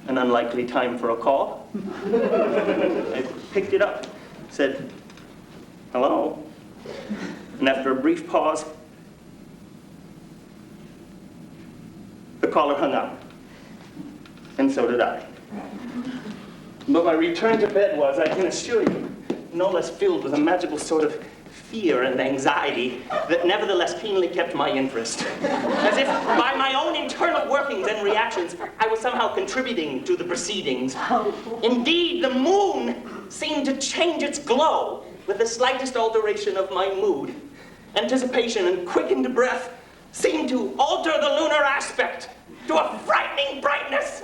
An unlikely time for a call. I picked it up, said, "Hello?" And after a brief pause, the caller hung up. And so did I. But my return to bed was, I can assure you, no less filled with a magical sort of fear and anxiety that nevertheless keenly kept my interest. As if by my own internal workings and reactions, I was somehow contributing to the proceedings. Indeed, the moon seemed to change its glow with the slightest alteration of my mood. Anticipation and quickened breath seemed to alter the lunar aspect to a frightening brightness.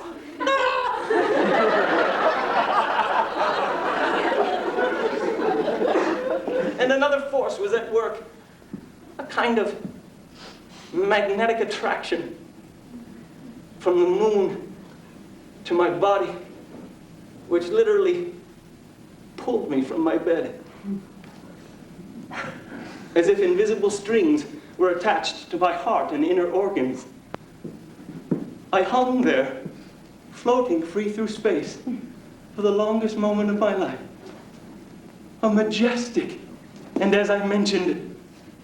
And another force was at work, a kind of magnetic attraction from the moon to my body, which literally pulled me from my bed. As if invisible strings were attached to my heart and inner organs. I hung there, floating free through space for the longest moment of my life. A majestic, and as I mentioned,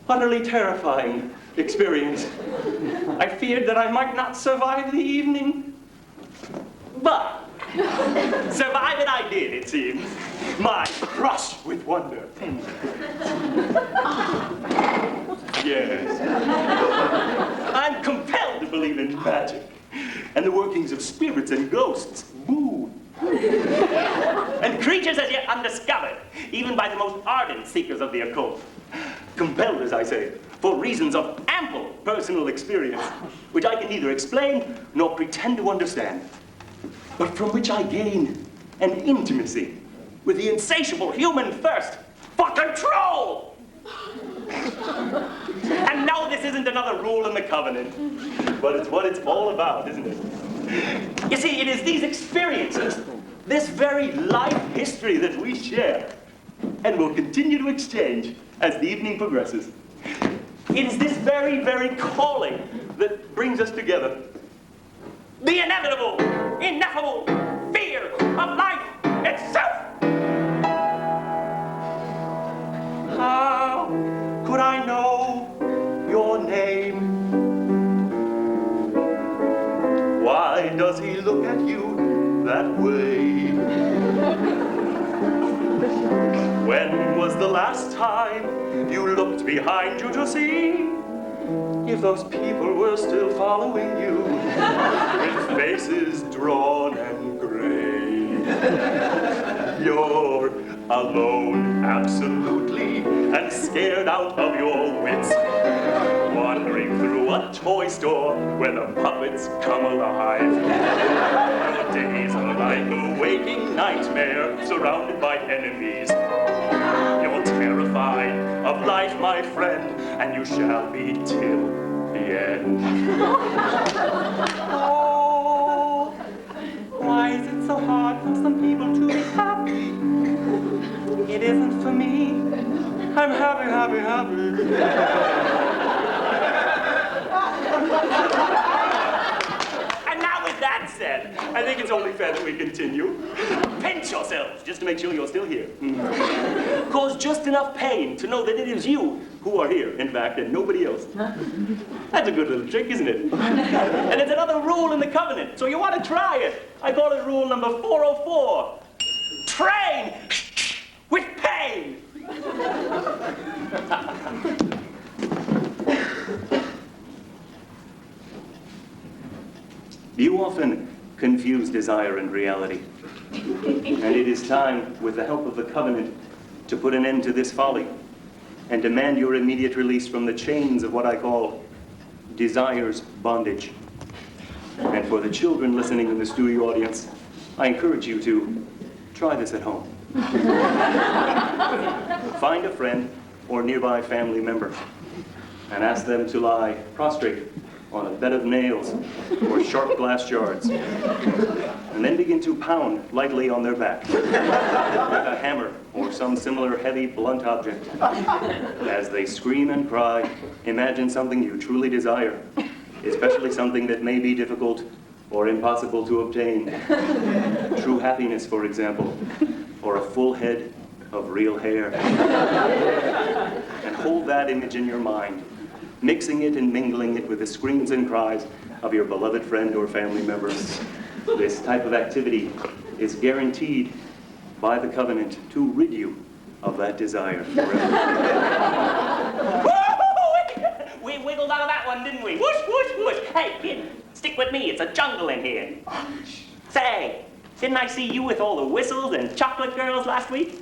utterly terrifying experience. I feared that I might not survive the evening, but survive it I did, it seems. My crush with wonder. Yes. I'm compelled to believe in magic and the workings of spirits and ghosts. Boo. And creatures as yet undiscovered, even by the most ardent seekers of the occult. Compelled, as I say, for reasons of ample personal experience, which I can neither explain nor pretend to understand, but from which I gain an intimacy with the insatiable human thirst for control. And no, this isn't another rule in the covenant, but it's what it's all about, isn't it? You see, it is these experiences, this very life history that we share and will continue to exchange as the evening progresses. It is this very, very calling that brings us together. The inevitable, ineffable fear of life itself. How could I know your name? Why does he look at you that way? When was the last time you looked behind you to see if those people were still following you with faces drawn and gray? You're alone, absolutely, and scared out of your wits, wandering through a toy store where the puppets come alive. Your days are like a waking nightmare surrounded by enemies. You're terrified of life, my friend, and you shall be till the end. Oh, why is it so hard for some people to be happy? It isn't for me. I'm happy, happy, happy. And now with that said, I think it's only fair that we continue. Pinch yourselves, just to make sure you're still here. Cause just enough pain to know that it is you who are here, in fact, and nobody else. That's a good little trick, isn't it? And it's another rule in the covenant, so you want to try it. I call it rule number 404. Train with pain. You often confuse desire and reality. And it is time, with the help of the covenant, to put an end to this folly and demand your immediate release from the chains of what I call desire's bondage. And for the children listening in the studio audience, I encourage you to try this at home. Find a friend or nearby family member and ask them to lie prostrate on a bed of nails or sharp glass shards, and then begin to pound lightly on their back with a hammer or some similar heavy, blunt object. As they scream and cry, imagine something you truly desire, especially something that may be difficult or impossible to obtain. True happiness, for example, or a full head of real hair. And hold that image in your mind, mixing it and mingling it with the screams and cries of your beloved friend or family members. This type of activity is guaranteed by the covenant to rid you of that desire forever. We wiggled out of that one, didn't we? Whoosh, whoosh, whoosh. Hey, kid, stick with me. It's a jungle in here. Say, didn't I see you with all the whistles and chocolate girls last week?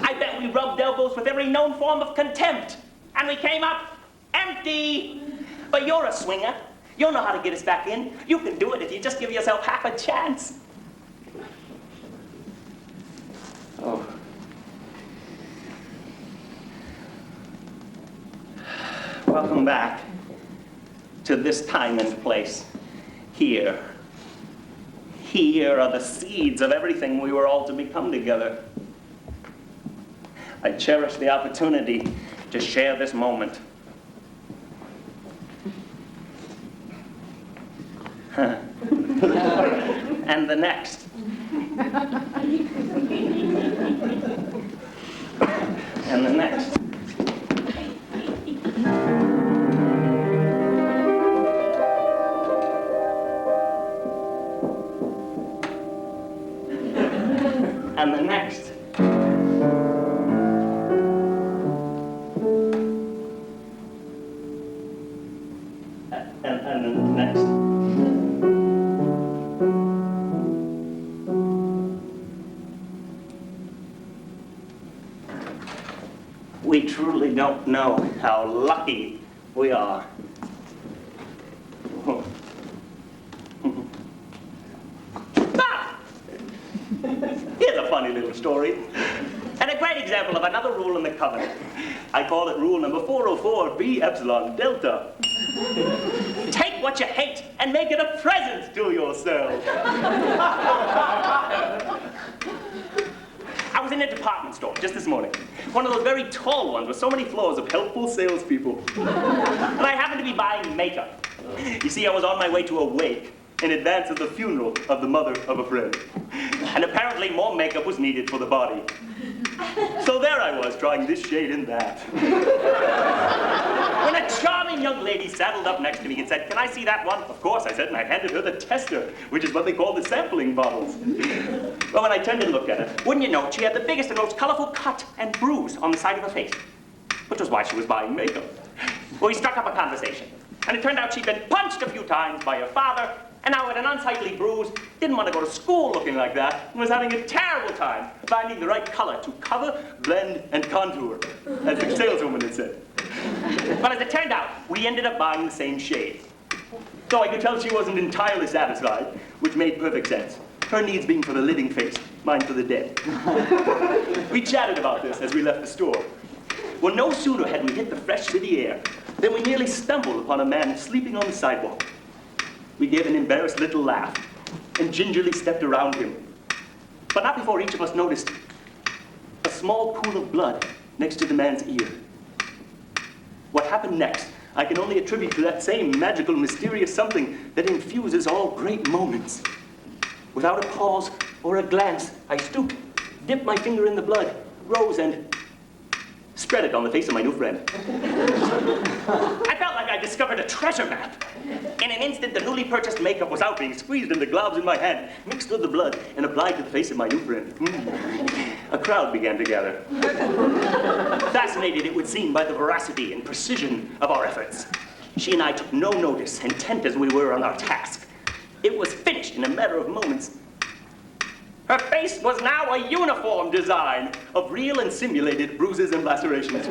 I bet we rubbed elbows with every known form of contempt. And we came up empty. But you're a swinger. You'll know how to get us back in. You can do it if you just give yourself half a chance. Oh. Welcome back to this time and place. Here. Here are the seeds of everything we were all to become together. I cherish the opportunity to share this moment. And the next. And the next. And the next. And the next. We truly don't know how lucky we are. Here's a funny little story, and a great example of another rule in the covenant. I call it rule number 404, B epsilon delta. Take what you hate and make it a present to yourself. I was in a department store just this morning. One of those very tall ones with so many floors of helpful salespeople. And I happened to be buying makeup. You see, I was on my way to a wake in advance of the funeral of the mother of a friend. And apparently more makeup was needed for the body. So there I was, trying this shade and that. When a charming young lady saddled up next to me and said, "Can I see that one?" "Of course," I said, and I handed her the tester, which is what they call the sampling bottles. Well, when I turned and looked at her, wouldn't you know, she had the biggest and most colorful cut and bruise on the side of her face, which was why she was buying makeup. Well, we struck up a conversation, and it turned out she'd been punched a few times by her father, and now had an unsightly bruise, didn't want to go to school looking like that, and was having a terrible time finding the right color to cover, blend, and contour, as the saleswoman had said. But as it turned out, we ended up buying the same shade. So I could tell she wasn't entirely satisfied, which made perfect sense. Her needs being for the living face, mine for the dead. We chatted about this as we left the store. Well, no sooner had we hit the fresh city air than we nearly stumbled upon a man sleeping on the sidewalk. We gave an embarrassed little laugh and gingerly stepped around him. But not before each of us noticed a small pool of blood next to the man's ear. What happened next, I can only attribute to that same magical, mysterious something that infuses all great moments. Without a pause or a glance, I stooped, dipped my finger in the blood, rose, and spread it on the face of my new friend. I felt like I discovered a treasure map. In an instant, the newly purchased makeup was out, being squeezed into globs in my hand, mixed with the blood, and applied to the face of my new friend. A crowd began to gather. Fascinated, it would seem, by the veracity and precision of our efforts. She and I took no notice, intent as we were on our task. It was finished in a matter of moments. Her face was now a uniform design of real and simulated bruises and lacerations.